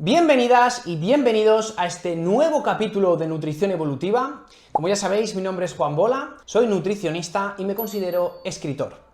Bienvenidas y bienvenidos a este nuevo capítulo de Nutrición Evolutiva. Como ya sabéis, mi nombre es Juan Bola, soy nutricionista y me considero escritor.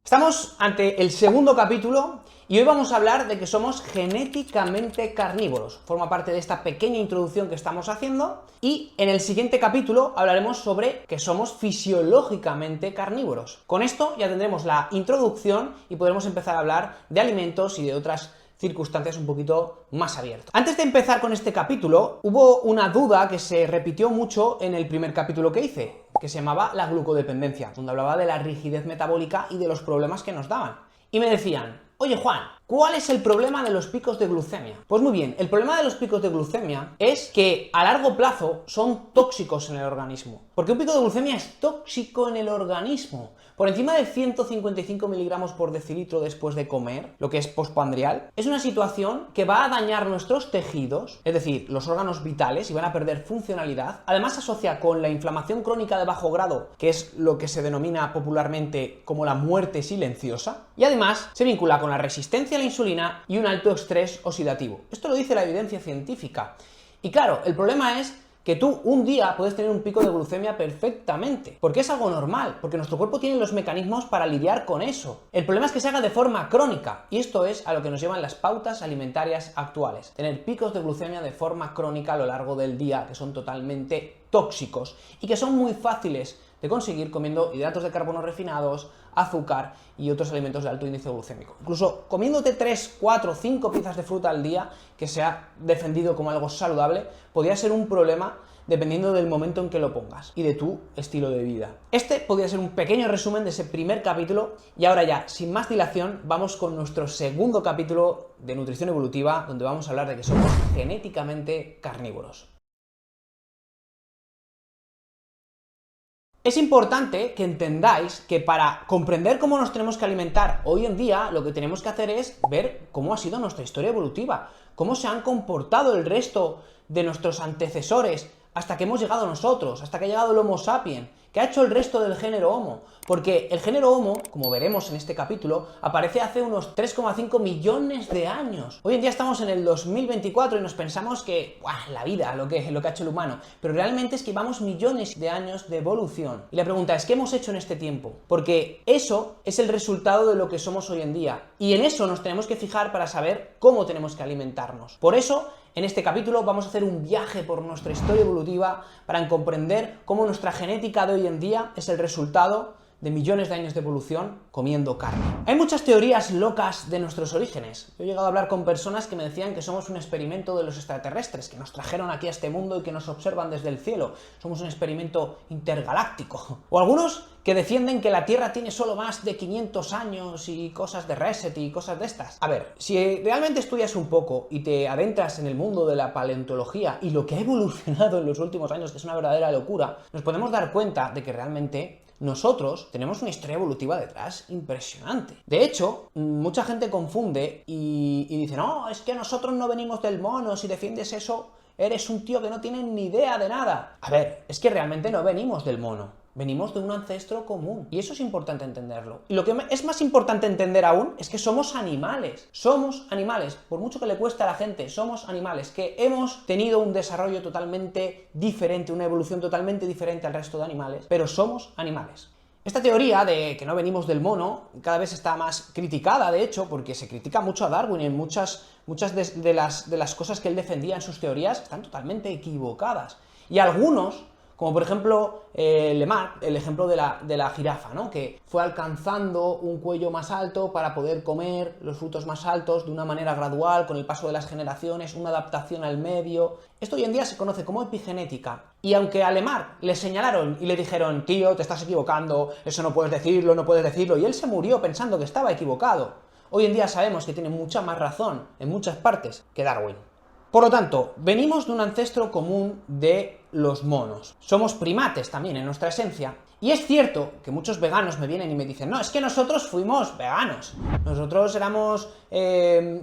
Estamos ante el segundo capítulo y hoy vamos a hablar de que somos genéticamente carnívoros. Forma parte de esta pequeña introducción que estamos haciendo y en el siguiente capítulo hablaremos sobre que somos fisiológicamente carnívoros. Con esto ya tendremos la introducción y podremos empezar a hablar de alimentos y de otras circunstancias un poquito más abiertas. Antes de empezar con este capítulo, hubo una duda que se repitió mucho en el primer capítulo que hice, que se llamaba la glucodependencia, donde hablaba de la rigidez metabólica y de los problemas que nos daban. Y me decían, oye Juan, ¿cuál es el problema de los picos de glucemia? Pues muy bien, el problema de los picos de glucemia es que a largo plazo son tóxicos en el organismo. Porque un pico de glucemia es tóxico en el organismo. Por encima de 155 miligramos por decilitro después de comer, lo que es postprandial, es una situación que va a dañar nuestros tejidos, es decir, los órganos vitales, y van a perder funcionalidad. Además se asocia con la inflamación crónica de bajo grado, que es lo que se denomina popularmente como la muerte silenciosa, y además se vincula con la resistencia a la insulina y un alto estrés oxidativo. Esto lo dice la evidencia científica. Y claro, el problema es que tú un día puedes tener un pico de glucemia perfectamente, porque es algo normal, porque nuestro cuerpo tiene los mecanismos para lidiar con eso. El problema es que se haga de forma crónica, y esto es a lo que nos llevan las pautas alimentarias actuales. Tener picos de glucemia de forma crónica a lo largo del día, que son totalmente tóxicos, y que son muy fáciles de conseguir comiendo hidratos de carbono refinados, azúcar y otros alimentos de alto índice glucémico. Incluso comiéndote 3, 4, 5 piezas de fruta al día, que se ha defendido como algo saludable, podría ser un problema dependiendo del momento en que lo pongas y de tu estilo de vida. Este podría ser un pequeño resumen de ese primer capítulo y ahora ya, sin más dilación, vamos con nuestro segundo capítulo de Nutrición Evolutiva, donde vamos a hablar de que somos genéticamente carnívoros. Es importante que entendáis que para comprender cómo nos tenemos que alimentar hoy en día, lo que tenemos que hacer es ver cómo ha sido nuestra historia evolutiva, cómo se han comportado el resto de nuestros antecesores hasta que hemos llegado nosotros, hasta que ha llegado el Homo sapiens, que ha hecho el resto del género Homo. Porque el género Homo, como veremos en este capítulo, aparece hace unos 3,5 millones de años. Hoy en día estamos en el 2024 y nos pensamos que, ¡buah!, la vida, lo que ha hecho el humano. Pero realmente es que llevamos millones de años de evolución. Y la pregunta es, ¿qué hemos hecho en este tiempo? Porque eso es el resultado de lo que somos hoy en día. Y en eso nos tenemos que fijar para saber cómo tenemos que alimentarnos. Por eso, en este capítulo vamos a hacer un viaje por nuestra historia evolutiva para comprender cómo nuestra genética de hoy en día es el resultado de millones de años de evolución comiendo carne. Hay muchas teorías locas de nuestros orígenes. Yo he llegado a hablar con personas que me decían que somos un experimento de los extraterrestres, que nos trajeron aquí a este mundo y que nos observan desde el cielo. Somos un experimento intergaláctico. O algunos que defienden que la Tierra tiene solo más de 500 años y cosas de reset y cosas de estas. A ver, si realmente estudias un poco y te adentras en el mundo de la paleontología y lo que ha evolucionado en los últimos años, que es una verdadera locura, nos podemos dar cuenta de que realmente nosotros tenemos una historia evolutiva detrás impresionante. De hecho, mucha gente confunde y dice, no, es que nosotros no venimos del mono, si defiendes eso, eres un tío que no tiene ni idea de nada. A ver, es que realmente no venimos del mono. Venimos de un ancestro común, y eso es importante entenderlo. Y lo que es más importante entender aún es que somos animales. Somos animales, por mucho que le cueste a la gente, somos animales que hemos tenido un desarrollo totalmente diferente, una evolución totalmente diferente al resto de animales, pero somos animales. Esta teoría de que no venimos del mono cada vez está más criticada, de hecho, porque se critica mucho a Darwin y en muchas de las cosas que él defendía en sus teorías están totalmente equivocadas. Y algunos, como por ejemplo Lamarck, el ejemplo de la jirafa, ¿no?, que fue alcanzando un cuello más alto para poder comer los frutos más altos de una manera gradual, con el paso de las generaciones, una adaptación al medio. Esto hoy en día se conoce como epigenética. Y aunque a Lamarck le señalaron y le dijeron, tío, te estás equivocando, eso no puedes decirlo, no puedes decirlo, y él se murió pensando que estaba equivocado, hoy en día sabemos que tiene mucha más razón en muchas partes que Darwin. Por lo tanto, venimos de un ancestro común de los monos. Somos primates también en nuestra esencia. Y es cierto que muchos veganos me vienen y me dicen, no, es que nosotros fuimos veganos. Nosotros éramos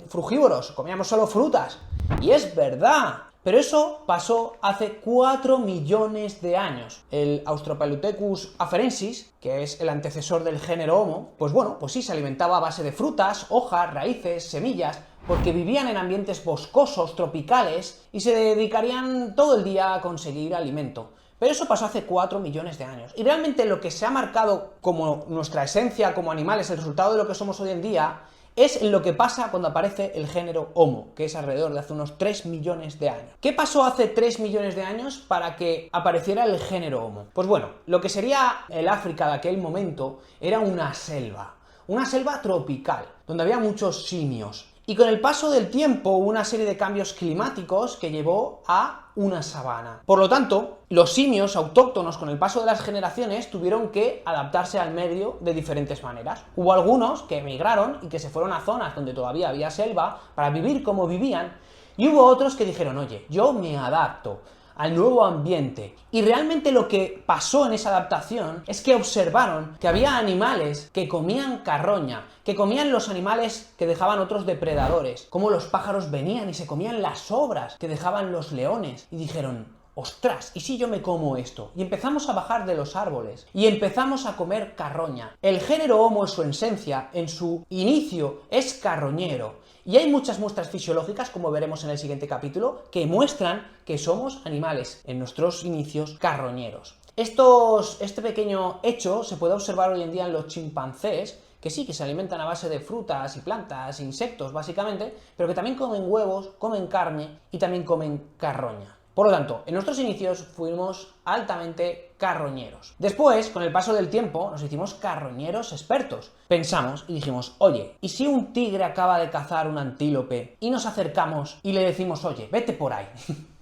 frugívoros, comíamos solo frutas. Y es verdad. Pero eso pasó hace 4 millones de años. El Australopithecus afarensis, que es el antecesor del género Homo, pues bueno, pues sí, se alimentaba a base de frutas, hojas, raíces, semillas, porque vivían en ambientes boscosos, tropicales, y se dedicarían todo el día a conseguir alimento. Pero eso pasó hace 4 millones de años. Y realmente lo que se ha marcado como nuestra esencia como animales, el resultado de lo que somos hoy en día, es lo que pasa cuando aparece el género Homo, que es alrededor de hace unos 3 millones de años. ¿Qué pasó hace 3 millones de años para que apareciera el género Homo? Pues bueno, lo que sería el África de aquel momento era una selva tropical, donde había muchos simios. Y con el paso del tiempo hubo una serie de cambios climáticos que llevó a una sabana. Por lo tanto, los simios autóctonos con el paso de las generaciones tuvieron que adaptarse al medio de diferentes maneras. Hubo algunos que emigraron y que se fueron a zonas donde todavía había selva para vivir como vivían, y hubo otros que dijeron, oye, yo me adapto al nuevo ambiente. Y realmente lo que pasó en esa adaptación es que observaron que había animales que comían carroña, que comían los animales que dejaban otros depredadores, como los pájaros venían y se comían las sobras que dejaban los leones, y dijeron, ostras, ¿y si yo me como esto? Y empezamos a bajar de los árboles y empezamos a comer carroña. El género Homo en su esencia, en su inicio, es carroñero. Y hay muchas muestras fisiológicas, como veremos en el siguiente capítulo, que muestran que somos animales, en nuestros inicios, carroñeros. Este pequeño hecho se puede observar hoy en día en los chimpancés, que sí, que se alimentan a base de frutas y plantas, insectos básicamente, pero que también comen huevos, comen carne y también comen carroña. Por lo tanto, en nuestros inicios fuimos altamente carroñeros. Después, con el paso del tiempo, nos hicimos carroñeros expertos. Pensamos y dijimos, oye, ¿y si un tigre acaba de cazar un antílope y nos acercamos y le decimos, oye, vete por ahí?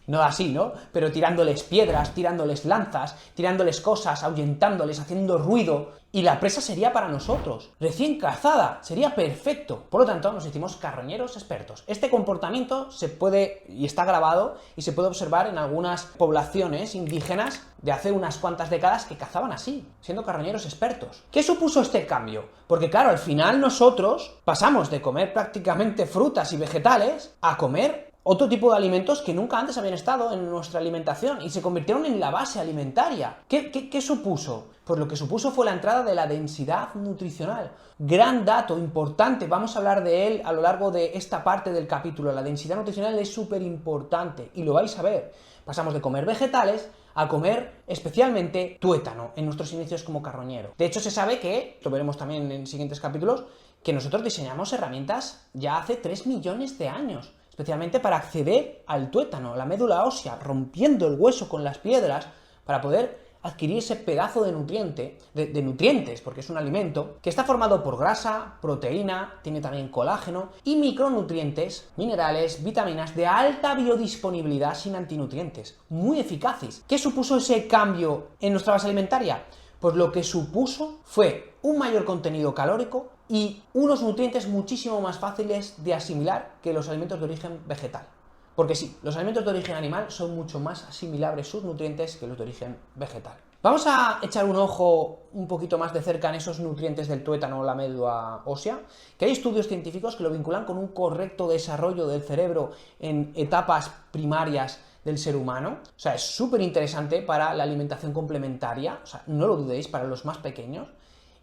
No así, ¿no? Pero tirándoles piedras, tirándoles lanzas, tirándoles cosas, ahuyentándoles, haciendo ruido, y la presa sería para nosotros, recién cazada, sería perfecto. Por lo tanto, nos hicimos carroñeros expertos. Este comportamiento se puede, y está grabado, y se puede observar en algunas poblaciones indígenas de hace unas cuantas décadas que cazaban así, siendo carroñeros expertos. ¿Qué supuso este cambio? Porque claro, al final nosotros pasamos de comer prácticamente frutas y vegetales a comer otro tipo de alimentos que nunca antes habían estado en nuestra alimentación y se convirtieron en la base alimentaria. ¿Qué supuso? Pues lo que supuso fue la entrada de la densidad nutricional. Gran dato, importante, vamos a hablar de él a lo largo de esta parte del capítulo. La densidad nutricional es súper importante y lo vais a ver. Pasamos de comer vegetales a comer especialmente tuétano en nuestros inicios como carroñero. De hecho, se sabe que, lo veremos también en siguientes capítulos, que nosotros diseñamos herramientas ya hace 3 millones de años. Especialmente para acceder al tuétano, a la médula ósea, rompiendo el hueso con las piedras para poder adquirir ese pedazo de nutrientes, porque es un alimento, que está formado por grasa, proteína, tiene también colágeno y micronutrientes, minerales, vitaminas de alta biodisponibilidad sin antinutrientes, muy eficaces. ¿Qué supuso ese cambio en nuestra base alimentaria? Pues lo que supuso fue un mayor contenido calórico y unos nutrientes muchísimo más fáciles de asimilar que los alimentos de origen vegetal. Porque sí, los alimentos de origen animal son mucho más asimilables sus nutrientes que los de origen vegetal. Vamos a echar un ojo un poquito más de cerca en esos nutrientes del tuétano o la médula ósea, que hay estudios científicos que lo vinculan con un correcto desarrollo del cerebro en etapas primarias del ser humano. O sea, es súper interesante para la alimentación complementaria, o sea, no lo dudéis, para los más pequeños.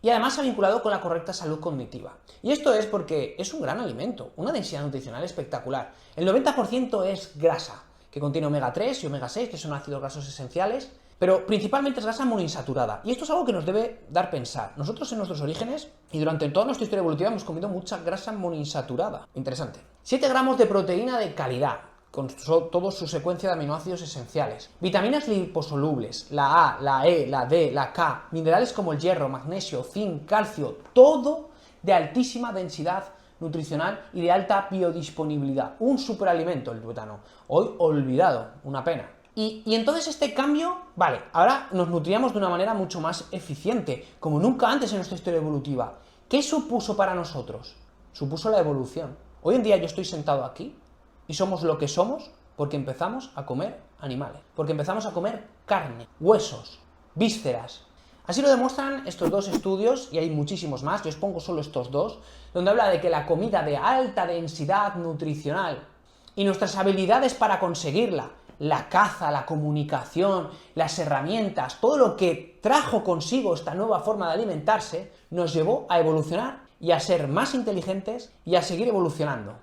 Y además se ha vinculado con la correcta salud cognitiva. Y esto es porque es un gran alimento, una densidad nutricional espectacular. El 90% es grasa, que contiene omega 3 y omega 6, que son ácidos grasos esenciales, pero principalmente es grasa monoinsaturada. Y esto es algo que nos debe dar pensar. Nosotros en nuestros orígenes y durante toda nuestra historia evolutiva hemos comido mucha grasa monoinsaturada. Interesante. 7 gramos de proteína de calidad, con toda su secuencia de aminoácidos esenciales. Vitaminas liposolubles, la A, la E, la D, la K, minerales como el hierro, magnesio, zinc, calcio, todo de altísima densidad nutricional y de alta biodisponibilidad. Un superalimento el tuétano. Hoy olvidado, una pena. Y entonces este cambio, vale, ahora nos nutríamos de una manera mucho más eficiente, como nunca antes en nuestra historia evolutiva. ¿Qué supuso para nosotros? Supuso la evolución. Hoy en día yo estoy sentado aquí y somos lo que somos porque empezamos a comer animales, porque empezamos a comer carne, huesos, vísceras. Así lo demuestran estos dos estudios, y hay muchísimos más, yo os pongo solo estos dos, donde habla de que la comida de alta densidad nutricional y nuestras habilidades para conseguirla, la caza, la comunicación, las herramientas, todo lo que trajo consigo esta nueva forma de alimentarse, nos llevó a evolucionar y a ser más inteligentes y a seguir evolucionando.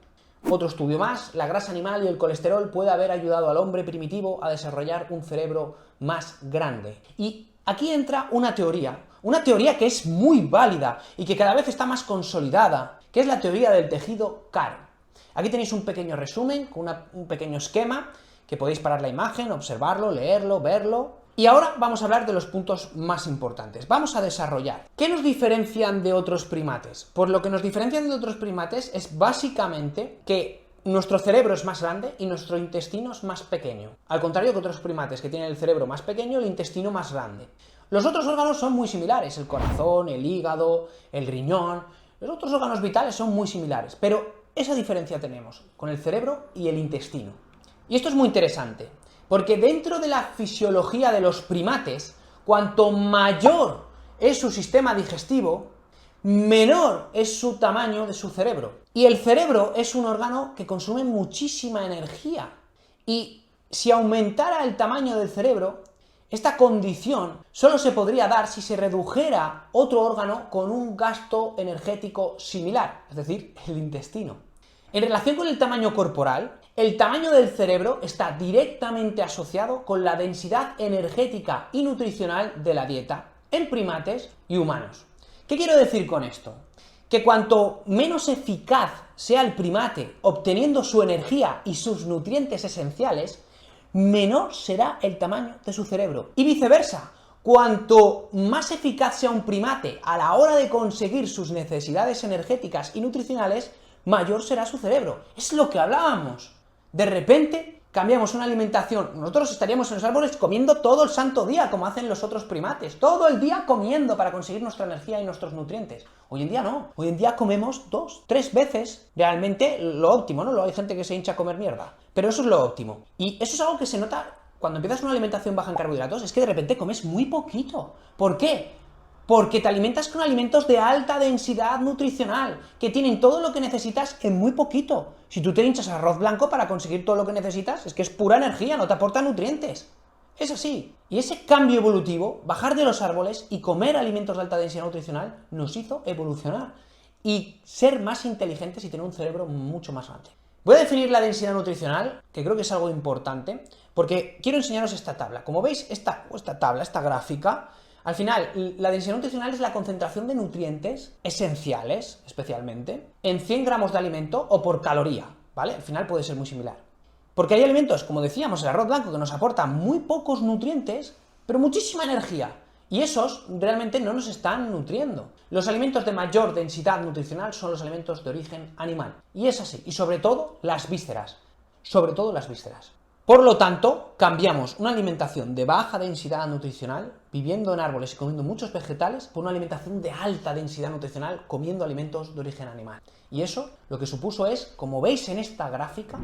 Otro estudio más, la grasa animal y el colesterol puede haber ayudado al hombre primitivo a desarrollar un cerebro más grande. Y aquí entra una teoría que es muy válida y que cada vez está más consolidada, que es la teoría del tejido caro. Aquí tenéis un pequeño resumen, con un pequeño esquema, que podéis parar la imagen, observarlo, leerlo, verlo. Y ahora vamos a hablar de los puntos más importantes. Vamos a desarrollar. ¿Qué nos diferencian de otros primates? Pues lo que nos diferencian de otros primates es básicamente que nuestro cerebro es más grande y nuestro intestino es más pequeño. Al contrario que otros primates que tienen el cerebro más pequeño, el intestino más grande. Los otros órganos son muy similares, el corazón, el hígado, el riñón. Los otros órganos vitales son muy similares, pero esa diferencia tenemos con el cerebro y el intestino. Y esto es muy interesante, porque dentro de la fisiología de los primates, cuanto mayor es su sistema digestivo, menor es su tamaño de su cerebro. Y el cerebro es un órgano que consume muchísima energía. Y si aumentara el tamaño del cerebro, esta condición solo se podría dar si se redujera otro órgano con un gasto energético similar, es decir, el intestino. En relación con el tamaño corporal, el tamaño del cerebro está directamente asociado con la densidad energética y nutricional de la dieta en primates y humanos. ¿Qué quiero decir con esto? Que cuanto menos eficaz sea el primate obteniendo su energía y sus nutrientes esenciales, menor será el tamaño de su cerebro. Y viceversa, cuanto más eficaz sea un primate a la hora de conseguir sus necesidades energéticas y nutricionales, mayor será su cerebro. Es lo que hablábamos. De repente cambiamos una alimentación, nosotros estaríamos en los árboles comiendo todo el santo día, como hacen los otros primates, todo el día comiendo para conseguir nuestra energía y nuestros nutrientes. Hoy en día no, hoy en día comemos 2, 3 veces, realmente lo óptimo, ¿no? Hay gente que se hincha a comer mierda, pero eso es lo óptimo. Y eso es algo que se nota cuando empiezas una alimentación baja en carbohidratos, es que de repente comes muy poquito. ¿Por qué? Porque te alimentas con alimentos de alta densidad nutricional, que tienen todo lo que necesitas en muy poquito. Si tú te hinchas arroz blanco para conseguir todo lo que necesitas, es que es pura energía, no te aporta nutrientes. Es así. Y ese cambio evolutivo, bajar de los árboles y comer alimentos de alta densidad nutricional, nos hizo evolucionar y ser más inteligentes y tener un cerebro mucho más grande. Voy a definir la densidad nutricional, que creo que es algo importante, porque quiero enseñaros esta tabla. Como veis, esta gráfica, al final, la densidad nutricional es la concentración de nutrientes esenciales, especialmente, en 100 gramos de alimento o por caloría, ¿vale? Al final puede ser muy similar. Porque hay alimentos, como decíamos, el arroz blanco, que nos aporta muy pocos nutrientes, pero muchísima energía. Y esos realmente no nos están nutriendo. Los alimentos de mayor densidad nutricional son los alimentos de origen animal. Y es así. Y sobre todo, las vísceras. Sobre todo las vísceras. Por lo tanto, cambiamos una alimentación de baja densidad nutricional, viviendo en árboles y comiendo muchos vegetales, por una alimentación de alta densidad nutricional, comiendo alimentos de origen animal. Y eso lo que supuso es, como veis en esta gráfica,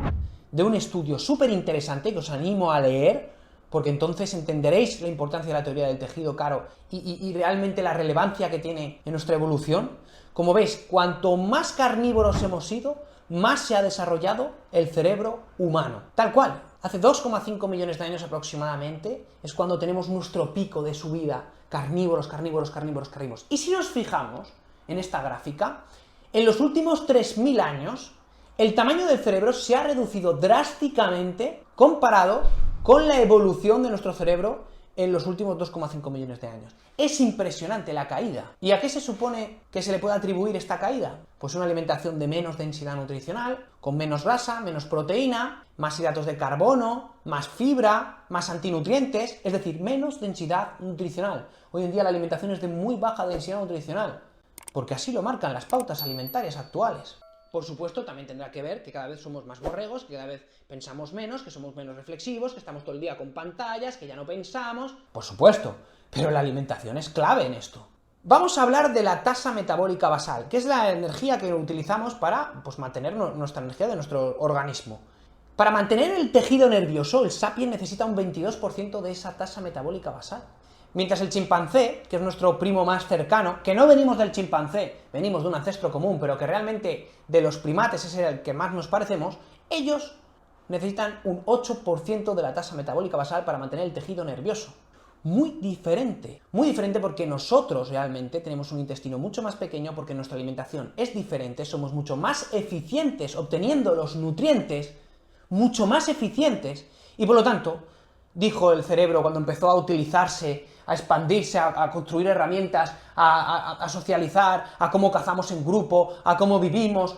de un estudio súper interesante que os animo a leer, porque entonces entenderéis la importancia de la teoría del tejido caro y realmente la relevancia que tiene en nuestra evolución. Como veis, cuanto más carnívoros hemos sido, más se ha desarrollado el cerebro humano. Tal cual. Hace 2,5 millones de años aproximadamente es cuando tenemos nuestro pico de subida. Carnívoros, carnívoros, carnívoros, carnívoros. Y si nos fijamos en esta gráfica, en los últimos 3.000 años, el tamaño del cerebro se ha reducido drásticamente comparado con la evolución de nuestro cerebro en los últimos 2,5 millones de años. Es impresionante la caída. ¿Y a qué se supone que se le puede atribuir esta caída? Pues una alimentación de menos densidad nutricional, con menos grasa, menos proteína, más hidratos de carbono, más fibra, más antinutrientes, es decir, menos densidad nutricional. Hoy en día la alimentación es de muy baja densidad nutricional, porque así lo marcan las pautas alimentarias actuales. Por supuesto, también tendrá que ver que cada vez somos más borregos, que cada vez pensamos menos, que somos menos reflexivos, que estamos todo el día con pantallas, que ya no pensamos. Por supuesto, pero la alimentación es clave en esto. Vamos a hablar de la tasa metabólica basal, que es la energía que utilizamos para mantener nuestra energía de nuestro organismo. Para mantener el tejido nervioso, el sapiens necesita un 22% de esa tasa metabólica basal. Mientras el chimpancé, que es nuestro primo más cercano, que no venimos del chimpancé, venimos de un ancestro común, pero que realmente de los primates es el que más nos parecemos, ellos necesitan un 8% de la tasa metabólica basal para mantener el tejido nervioso. Muy diferente porque nosotros realmente tenemos un intestino mucho más pequeño porque nuestra alimentación es diferente, somos mucho más eficientes obteniendo los nutrientes, mucho más eficientes, y por lo tanto, dijo el cerebro cuando empezó a utilizarse, a expandirse, a construir herramientas, a socializar, a cómo cazamos en grupo, a cómo vivimos,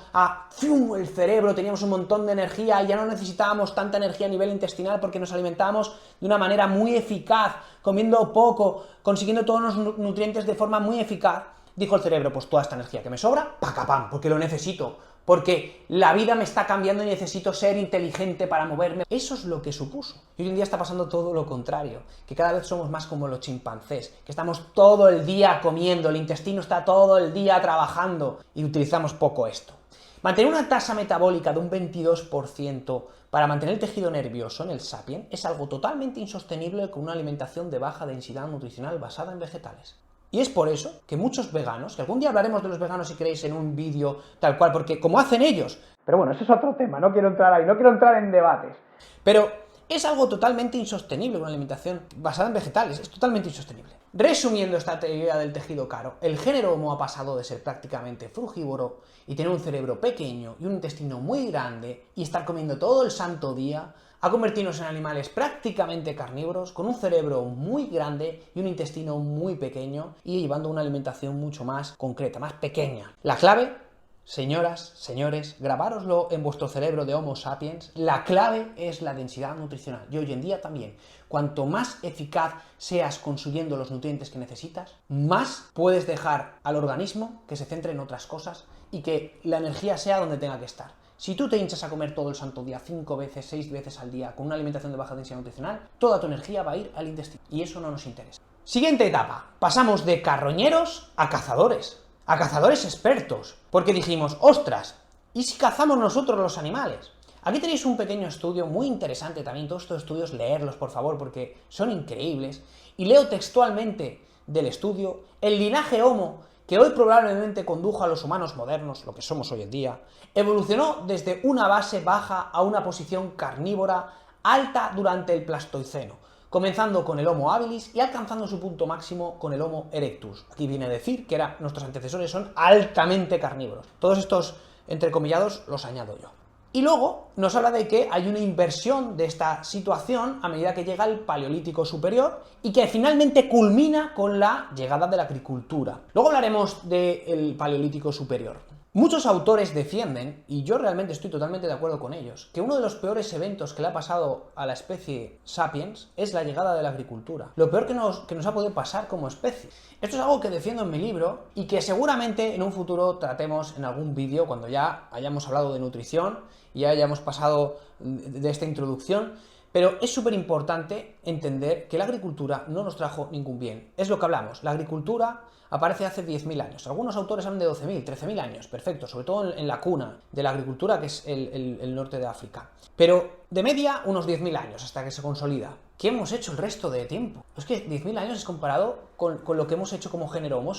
¡fium! El cerebro, teníamos un montón de energía y ya no necesitábamos tanta energía a nivel intestinal porque nos alimentábamos de una manera muy eficaz, comiendo poco, consiguiendo todos los nutrientes de forma muy eficaz. Dijo el cerebro, pues toda esta energía que me sobra, ¡pacapam! Porque lo necesito, porque la vida me está cambiando y necesito ser inteligente para moverme. Eso es lo que supuso. Y hoy en día está pasando todo lo contrario, que cada vez somos más como los chimpancés, que estamos todo el día comiendo, el intestino está todo el día trabajando y utilizamos poco esto. Mantener una tasa metabólica de un 22% para mantener el tejido nervioso en el Sapiens es algo totalmente insostenible con una alimentación de baja densidad nutricional basada en vegetales. Y es por eso que muchos veganos, que algún día hablaremos de los veganos si queréis en un vídeo tal cual, porque como hacen ellos, pero bueno, eso es otro tema, no quiero entrar ahí, no quiero entrar en debates, pero es algo totalmente insostenible una alimentación basada en vegetales, es totalmente insostenible. Resumiendo esta teoría del tejido caro, el género Homo ha pasado de ser prácticamente frugívoro y tener un cerebro pequeño y un intestino muy grande y estar comiendo todo el santo día a convertirnos en animales prácticamente carnívoros, con un cerebro muy grande y un intestino muy pequeño y llevando una alimentación mucho más concreta, más pequeña. La clave, señoras, señores, grabároslo en vuestro cerebro de Homo sapiens, la clave es la densidad nutricional. Y hoy en día también, cuanto más eficaz seas consiguiendo los nutrientes que necesitas, más puedes dejar al organismo que se centre en otras cosas y que la energía sea donde tenga que estar. Si tú te hinchas a comer todo el santo día 5 veces, 6 veces al día con una alimentación de baja densidad nutricional, toda tu energía va a ir al intestino y eso no nos interesa. Siguiente etapa, pasamos de carroñeros a cazadores expertos, porque dijimos, ostras, ¿y si cazamos nosotros los animales? Aquí tenéis un pequeño estudio muy interesante también, todos estos estudios leerlos por favor porque son increíbles, y leo textualmente del estudio, el linaje Homo, que hoy probablemente condujo a los humanos modernos, lo que somos hoy en día, evolucionó desde una base baja a una posición carnívora alta durante el Pleistoceno, comenzando con el Homo habilis y alcanzando su punto máximo con el Homo erectus. Aquí viene a decir que nuestros antecesores son altamente carnívoros. Todos estos entrecomillados los añado yo. Y luego nos habla de que hay una inversión de esta situación a medida que llega el Paleolítico Superior y que finalmente culmina con la llegada de la agricultura. Luego hablaremos del Paleolítico Superior. Muchos autores defienden, y yo realmente estoy totalmente de acuerdo con ellos, que uno de los peores eventos que le ha pasado a la especie Sapiens es la llegada de la agricultura. Lo peor que nos ha podido pasar como especie. Esto es algo que defiendo en mi libro y que seguramente en un futuro tratemos en algún vídeo cuando ya hayamos hablado de nutrición y ya hayamos pasado de esta introducción. Pero es súper importante entender que la agricultura no nos trajo ningún bien. Es lo que hablamos, la agricultura aparece hace 10.000 años. Algunos autores hablan de 12.000, 13.000 años, perfecto, sobre todo en la cuna de la agricultura, que es el norte de África. Pero de media, unos 10.000 años, hasta que se consolida. ¿Qué hemos hecho el resto de tiempo? Es que 10.000 años es comparado con lo que hemos hecho como género Homo,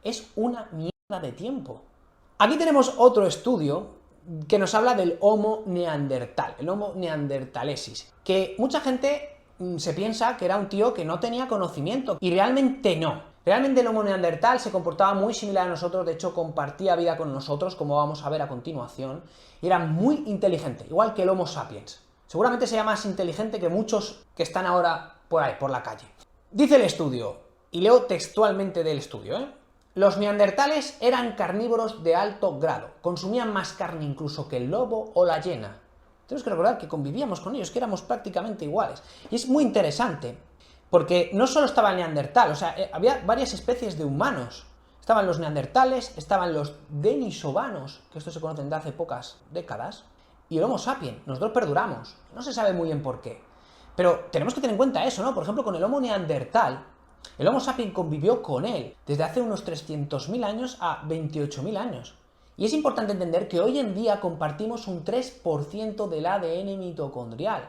es una mierda de tiempo. Aquí tenemos otro estudio que nos habla del Homo neandertal, el Homo neanderthalensis, que mucha gente se piensa que era un tío que no tenía conocimiento, y realmente no. Realmente el Homo neandertal se comportaba muy similar a nosotros, de hecho compartía vida con nosotros, como vamos a ver a continuación, y era muy inteligente, igual que el Homo sapiens. Seguramente sea más inteligente que muchos que están ahora por ahí, por la calle. Dice el estudio, y leo textualmente del estudio, los neandertales eran carnívoros de alto grado, consumían más carne incluso que el lobo o la hiena. Tenemos que recordar que convivíamos con ellos, que éramos prácticamente iguales. Y es muy interesante, porque no solo estaba el neandertal, o sea, había varias especies de humanos. Estaban los neandertales, estaban los denisovanos, que estos se conocen de hace pocas décadas, y el Homo sapiens. Nosotros perduramos, no se sabe muy bien por qué. Pero tenemos que tener en cuenta eso, ¿no? Por ejemplo, con el Homo neandertal, el Homo sapiens convivió con él desde hace unos 300.000 años a 28.000 años. Y es importante entender que hoy en día compartimos un 3% del ADN mitocondrial.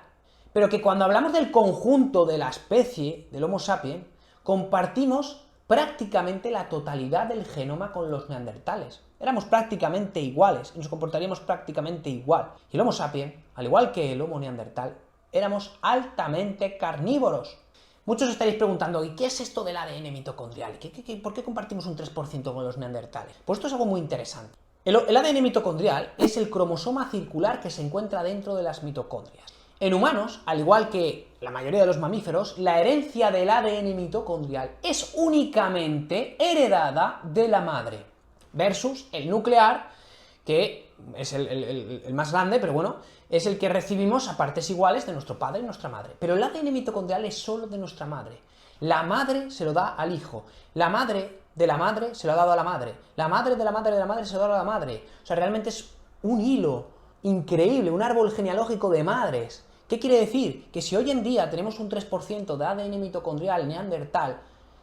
Pero que cuando hablamos del conjunto de la especie, del Homo sapiens, compartimos prácticamente la totalidad del genoma con los neandertales. Éramos prácticamente iguales y nos comportaríamos prácticamente igual. Y el Homo sapiens, al igual que el Homo neandertal, éramos altamente carnívoros. Muchos estaréis preguntando, ¿y qué es esto del ADN mitocondrial? ¿Por qué compartimos un 3% con los neandertales? Pues esto es algo muy interesante. El ADN mitocondrial es el cromosoma circular que se encuentra dentro de las mitocondrias. En humanos, al igual que la mayoría de los mamíferos, la herencia del ADN mitocondrial es únicamente heredada de la madre, versus el nuclear, que es el más grande, pero bueno, es el que recibimos a partes iguales de nuestro padre y nuestra madre. Pero el ADN mitocondrial es solo de nuestra madre. La madre se lo da al hijo, la madre de la madre se lo ha dado a la madre, la madre de la madre de la madre se lo ha dado a la madre. O sea, realmente es un hilo increíble, un árbol genealógico de madres. ¿Qué quiere decir? Que si hoy en día tenemos un 3% de ADN mitocondrial neandertal,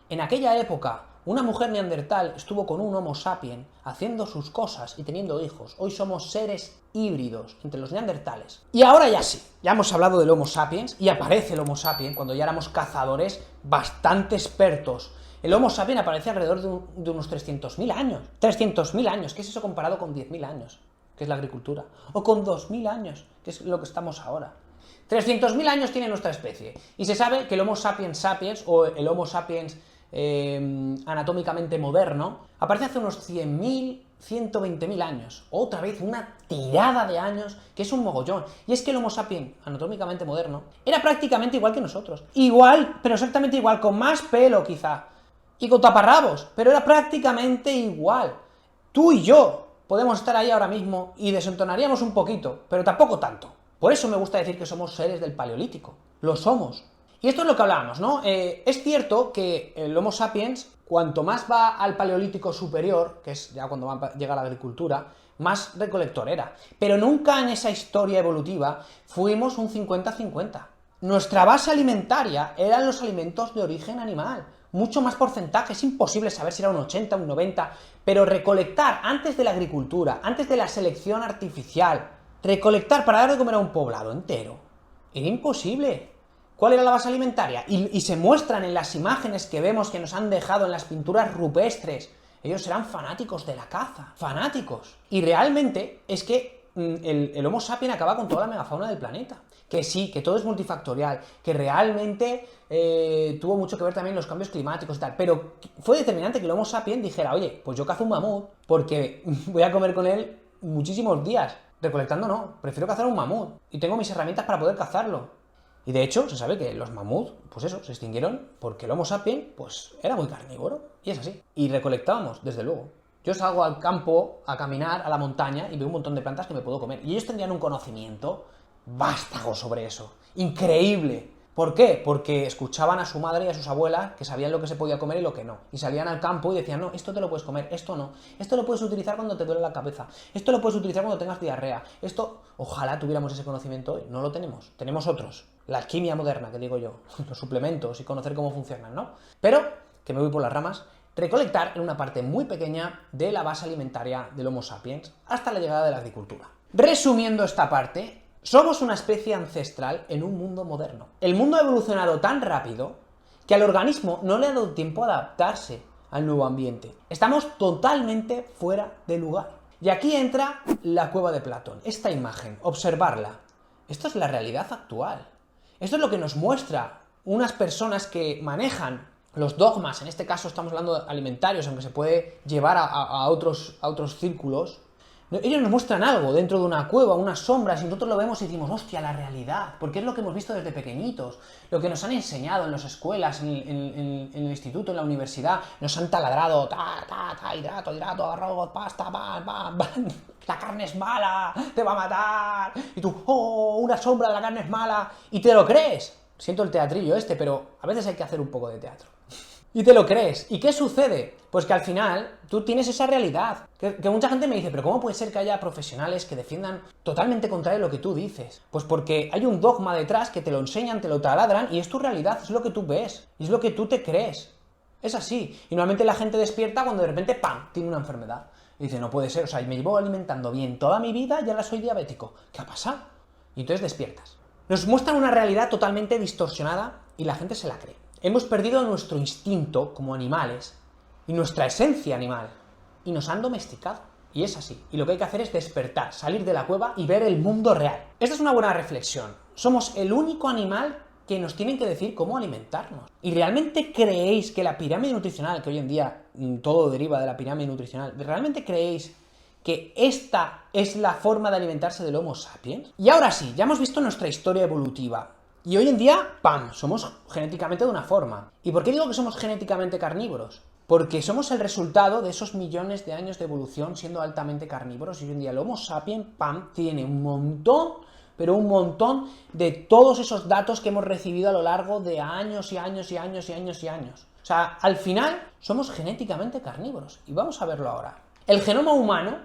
en aquella época una mujer neandertal estuvo con un Homo sapiens haciendo sus cosas y teniendo hijos. Hoy somos seres híbridos entre los neandertales. Y ahora ya sí, ya hemos hablado del Homo sapiens y aparece el Homo sapiens cuando ya éramos cazadores bastante expertos. El Homo sapiens aparece alrededor de unos 300.000 años. 300.000 años, ¿qué es eso comparado con 10.000 años? Que es la agricultura. O con 2.000 años, que es lo que estamos ahora. 300.000 años tiene nuestra especie, y se sabe que el Homo sapiens sapiens, o el Homo sapiens anatómicamente moderno, aparece hace unos 100.000, 120.000 años. Otra vez una tirada de años, que es un mogollón. Y es que el Homo sapiens anatómicamente moderno era prácticamente igual que nosotros. Igual, pero exactamente igual, con más pelo quizá, y con taparrabos, pero era prácticamente igual. Tú y yo podemos estar ahí ahora mismo y desentonaríamos un poquito, pero tampoco tanto. Por eso me gusta decir que somos seres del Paleolítico. Lo somos. Y esto es lo que hablábamos, ¿no? Es cierto que el Homo sapiens, cuanto más va al Paleolítico superior, que es ya cuando llega la agricultura, más recolector era. Pero nunca en esa historia evolutiva fuimos un 50-50. Nuestra base alimentaria eran los alimentos de origen animal. Mucho más porcentaje, es imposible saber si era un 80, un 90, pero recolectar antes de la agricultura, antes de la selección artificial, recolectar para dar de comer a un poblado entero, era imposible. ¿Cuál era la base alimentaria? Y se muestran en las imágenes que vemos que nos han dejado en las pinturas rupestres. Ellos eran fanáticos de la caza, fanáticos. Y realmente es que el Homo sapiens acaba con toda la megafauna del planeta. Que sí, que todo es multifactorial, que realmente tuvo mucho que ver también los cambios climáticos y tal, pero fue determinante que el Homo sapiens dijera, oye, pues yo cazo un mamut porque voy a comer con él muchísimos días. Recolectando no, prefiero cazar un mamut y tengo mis herramientas para poder cazarlo. Y de hecho, se sabe que los mamuts, pues eso, se extinguieron porque el Homo sapiens, pues era muy carnívoro, y es así. Y recolectábamos, desde luego. Yo salgo al campo a caminar, a la montaña, y veo un montón de plantas que me puedo comer. Y ellos tendrían un conocimiento vástago sobre eso. Increíble. ¿Por qué? Porque escuchaban a su madre y a sus abuelas que sabían lo que se podía comer y lo que no. Y salían al campo y decían, no, esto te lo puedes comer, esto no. Esto lo puedes utilizar cuando te duele la cabeza. Esto lo puedes utilizar cuando tengas diarrea. Esto, ojalá tuviéramos ese conocimiento hoy. No lo tenemos. Tenemos otros. La alquimia moderna, que digo yo. Los suplementos y conocer cómo funcionan, ¿no? Pero, que me voy por las ramas, recolectar era una parte muy pequeña de la base alimentaria del Homo sapiens hasta la llegada de la agricultura. Resumiendo esta parte, somos una especie ancestral en un mundo moderno. El mundo ha evolucionado tan rápido que al organismo no le ha dado tiempo a adaptarse al nuevo ambiente. Estamos totalmente fuera de lugar. Y aquí entra la cueva de Platón. Esta imagen, observarla. Esto es la realidad actual. Esto es lo que nos muestra unas personas que manejan los dogmas, en este caso estamos hablando de alimentarios, aunque se puede llevar a otros círculos. Ellos nos muestran algo dentro de una cueva, unas sombras, y nosotros lo vemos y decimos, hostia, la realidad, porque es lo que hemos visto desde pequeñitos, lo que nos han enseñado en las escuelas, en el instituto, en la universidad, nos han taladrado, hidrato, arroz, pasta, pan, la carne es mala, te va a matar, y tú, oh, una sombra de la carne es mala, y te lo crees. Siento el teatrillo este, pero a veces hay que hacer un poco de teatro. Y te lo crees. ¿Y qué sucede? Pues que al final tú tienes esa realidad. Que mucha gente me dice, pero ¿cómo puede ser que haya profesionales que defiendan totalmente contrario a lo que tú dices? Pues porque hay un dogma detrás que te lo enseñan, te lo taladran y es tu realidad, es lo que tú ves, es lo que tú te crees. Es así. Y normalmente la gente despierta cuando de repente, ¡pam!, tiene una enfermedad. Y dice, no puede ser, o sea, me llevo alimentando bien toda mi vida y ahora soy diabético. ¿Qué ha pasado? Y entonces despiertas. Nos muestran una realidad totalmente distorsionada y la gente se la cree. Hemos perdido nuestro instinto como animales y nuestra esencia animal, y nos han domesticado. Y es así. Y lo que hay que hacer es despertar, salir de la cueva y ver el mundo real. Esta es una buena reflexión. Somos el único animal que nos tienen que decir cómo alimentarnos. ¿Y realmente creéis que la pirámide nutricional, que hoy en día todo deriva de la pirámide nutricional, realmente creéis que esta es la forma de alimentarse del Homo sapiens? Y ahora sí, ya hemos visto nuestra historia evolutiva. Y hoy en día, ¡pam!, somos genéticamente de una forma. ¿Y por qué digo que somos genéticamente carnívoros? Porque somos el resultado de esos millones de años de evolución siendo altamente carnívoros, y hoy en día el Homo sapiens, ¡pam!, tiene un montón, pero un montón de todos esos datos que hemos recibido a lo largo de años y años y años y años y años. O sea, al final somos genéticamente carnívoros, y vamos a verlo ahora. El genoma humano,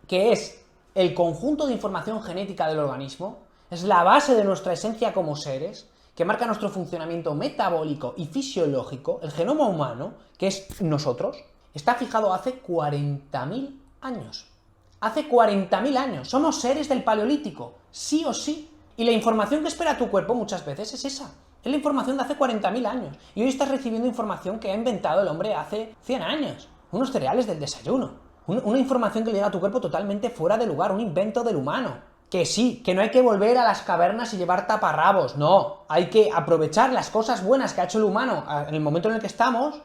que es el conjunto de información genética del organismo, es la base de nuestra esencia como seres, que marca nuestro funcionamiento metabólico y fisiológico. El genoma humano, que es nosotros, está fijado hace 40.000 años. Hace 40.000 años. Somos seres del Paleolítico, sí o sí. Y la información que espera tu cuerpo muchas veces es esa. Es la información de hace 40.000 años. Y hoy estás recibiendo información que ha inventado el hombre hace 100 años. Unos cereales del desayuno. Una información que le llega a tu cuerpo totalmente fuera de lugar, un invento del humano. Que sí, que no hay que volver a las cavernas y llevar taparrabos, no. Hay que aprovechar las cosas buenas que ha hecho el humano en el momento en el que estamos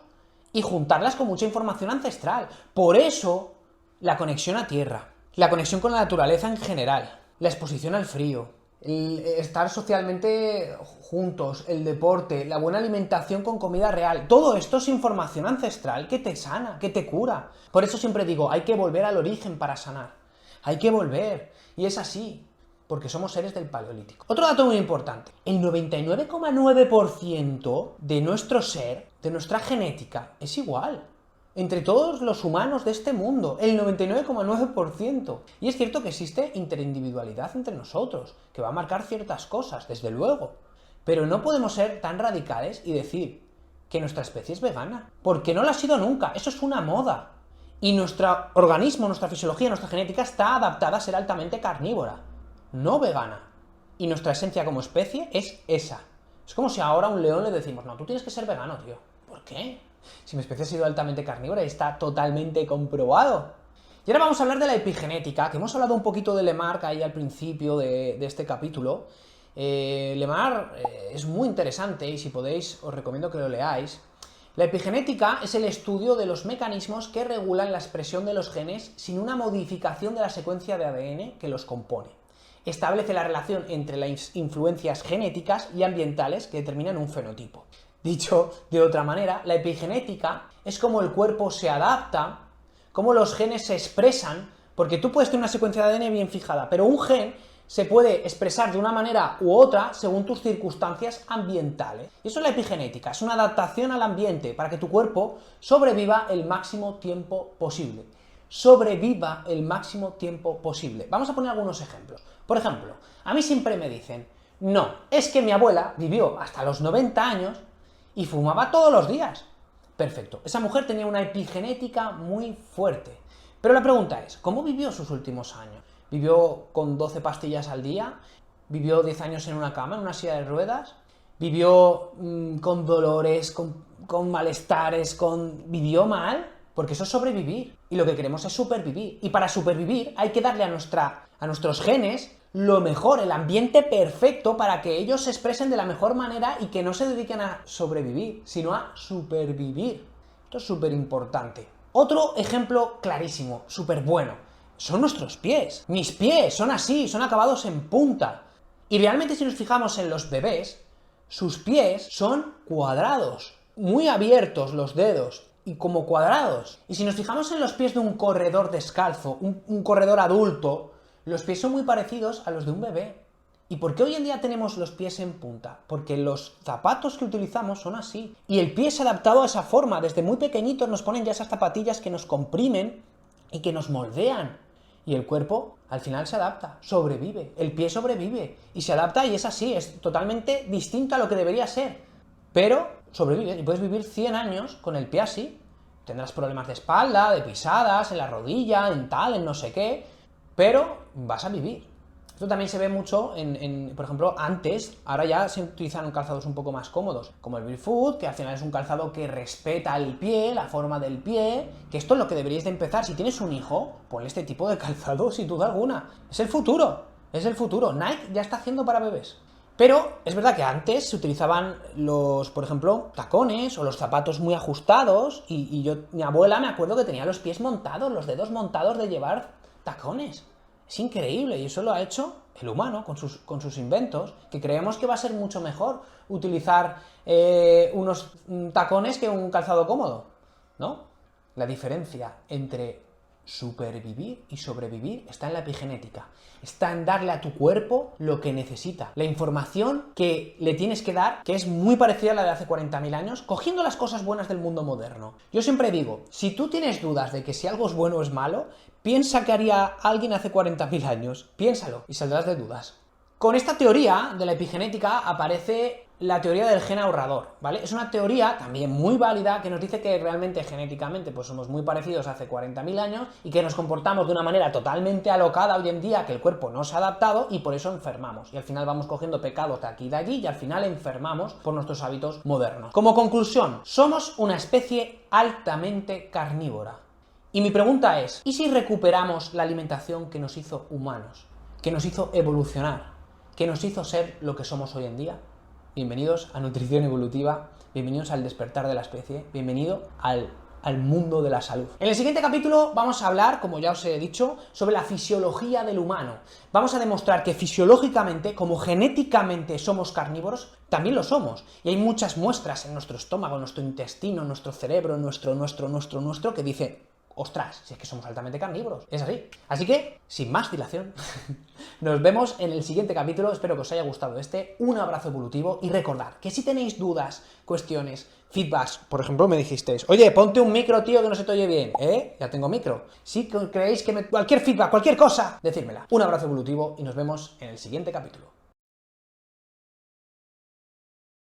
y juntarlas con mucha información ancestral. Por eso, la conexión a tierra, la conexión con la naturaleza en general, la exposición al frío, el estar socialmente juntos, el deporte, la buena alimentación con comida real, todo esto es información ancestral que te sana, que te cura. Por eso siempre digo, hay que volver al origen para sanar. Hay que volver. Y es así, porque somos seres del Paleolítico. Otro dato muy importante. El 99,9% de nuestro ser, de nuestra genética, es igual. Entre todos los humanos de este mundo. El 99,9%. Y es cierto que existe interindividualidad entre nosotros, que va a marcar ciertas cosas, desde luego. Pero no podemos ser tan radicales y decir que nuestra especie es vegana. Porque no lo ha sido nunca. Eso es una moda. Y nuestro organismo, nuestra fisiología, nuestra genética está adaptada a ser altamente carnívora, no vegana. Y nuestra esencia como especie es esa. Es como si ahora a un león le decimos, no, tú tienes que ser vegano, tío. ¿Por qué? Si mi especie ha sido altamente carnívora y está totalmente comprobado. Y ahora vamos a hablar de la epigenética, que hemos hablado un poquito de Lamarck ahí al principio de este capítulo. Lamarck es muy interesante y si podéis os recomiendo que lo leáis. La epigenética es el estudio de los mecanismos que regulan la expresión de los genes sin una modificación de la secuencia de ADN que los compone. Establece la relación entre las influencias genéticas y ambientales que determinan un fenotipo. Dicho de otra manera, la epigenética es cómo el cuerpo se adapta, cómo los genes se expresan, porque tú puedes tener una secuencia de ADN bien fijada, pero un gen se puede expresar de una manera u otra según tus circunstancias ambientales. Y eso es la epigenética, es una adaptación al ambiente para que tu cuerpo sobreviva el máximo tiempo posible. Sobreviva el máximo tiempo posible. Vamos a poner algunos ejemplos. Por ejemplo, a mí siempre me dicen, no, es que mi abuela vivió hasta los 90 años y fumaba todos los días. Perfecto, esa mujer tenía una epigenética muy fuerte. Pero la pregunta es, ¿cómo vivió sus últimos años? ¿Vivió con 12 pastillas al día? ¿Vivió 10 años en una cama, en una silla de ruedas? ¿Vivió con dolores, con malestares, ¿vivió mal? Porque eso es sobrevivir. Y lo que queremos es supervivir. Y para supervivir hay que darle a nuestros genes lo mejor, el ambiente perfecto para que ellos se expresen de la mejor manera y que no se dediquen a sobrevivir, sino a supervivir. Esto es súper importante. Otro ejemplo clarísimo, súper bueno. Son nuestros pies. Mis pies son así, son acabados en punta. Y realmente si nos fijamos en los bebés, sus pies son cuadrados, muy abiertos los dedos y como cuadrados. Y si nos fijamos en los pies de un corredor descalzo, un corredor adulto, los pies son muy parecidos a los de un bebé. ¿Y por qué hoy en día tenemos los pies en punta? Porque los zapatos que utilizamos son así. Y el pie se ha adaptado a esa forma. Desde muy pequeñitos nos ponen ya esas zapatillas que nos comprimen y que nos moldean. Y el cuerpo al final se adapta, sobrevive, el pie sobrevive y se adapta y es así, es totalmente distinto a lo que debería ser. Pero sobrevive y puedes vivir 100 años con el pie así. Tendrás problemas de espalda, de pisadas, en la rodilla, en tal, en no sé qué, pero vas a vivir. Esto también se ve mucho por ejemplo, antes, ahora ya se utilizan calzados un poco más cómodos, como el Barefoot, que al final es un calzado que respeta el pie, la forma del pie, que esto es lo que deberíais de empezar. Si tienes un hijo, ponle este tipo de calzado sin duda alguna. Es el futuro, es el futuro. Nike ya está haciendo para bebés. Pero es verdad que antes se utilizaban por ejemplo, tacones o los zapatos muy ajustados y mi abuela me acuerdo que tenía los pies montados, los dedos montados de llevar tacones. Es increíble y eso lo ha hecho el humano con sus inventos, que creemos que va a ser mucho mejor utilizar unos tacones que un calzado cómodo, ¿no? La diferencia entre supervivir y sobrevivir está en la epigenética. Está en darle a tu cuerpo lo que necesita. La información que le tienes que dar, que es muy parecida a la de hace 40.000 años, cogiendo las cosas buenas del mundo moderno. Yo siempre digo, si tú tienes dudas de que si algo es bueno o es malo, piensa que haría alguien hace 40.000 años. Piénsalo y saldrás de dudas. Con esta teoría de la epigenética aparece la teoría del gen ahorrador, ¿vale? Es una teoría también muy válida que nos dice que realmente genéticamente pues somos muy parecidos hace 40.000 años y que nos comportamos de una manera totalmente alocada hoy en día, que el cuerpo no se ha adaptado y por eso enfermamos. Y al final vamos cogiendo pecados de aquí y de allí y al final enfermamos por nuestros hábitos modernos. Como conclusión, somos una especie altamente carnívora. Y mi pregunta es, ¿y si recuperamos la alimentación que nos hizo humanos? Que nos hizo evolucionar, que nos hizo ser lo que somos hoy en día. Bienvenidos a Nutrición Evolutiva, bienvenidos al despertar de la especie, bienvenido al mundo de la salud. En el siguiente capítulo vamos a hablar, como ya os he dicho, sobre la fisiología del humano. Vamos a demostrar que fisiológicamente, como genéticamente somos carnívoros, también lo somos. Y hay muchas muestras en nuestro estómago, en nuestro intestino, en nuestro cerebro, en nuestro, que dice: ostras, si es que somos altamente carnívoros. Es así. Así que, sin más dilación, nos vemos en el siguiente capítulo. Espero que os haya gustado un abrazo evolutivo y recordad que si tenéis dudas, cuestiones, feedbacks, por ejemplo, me dijisteis: oye, ponte un micro, tío, que no se te oye bien. Ya tengo micro. Si creéis que cualquier feedback, cualquier cosa, decírmela. Un abrazo evolutivo y nos vemos en el siguiente capítulo.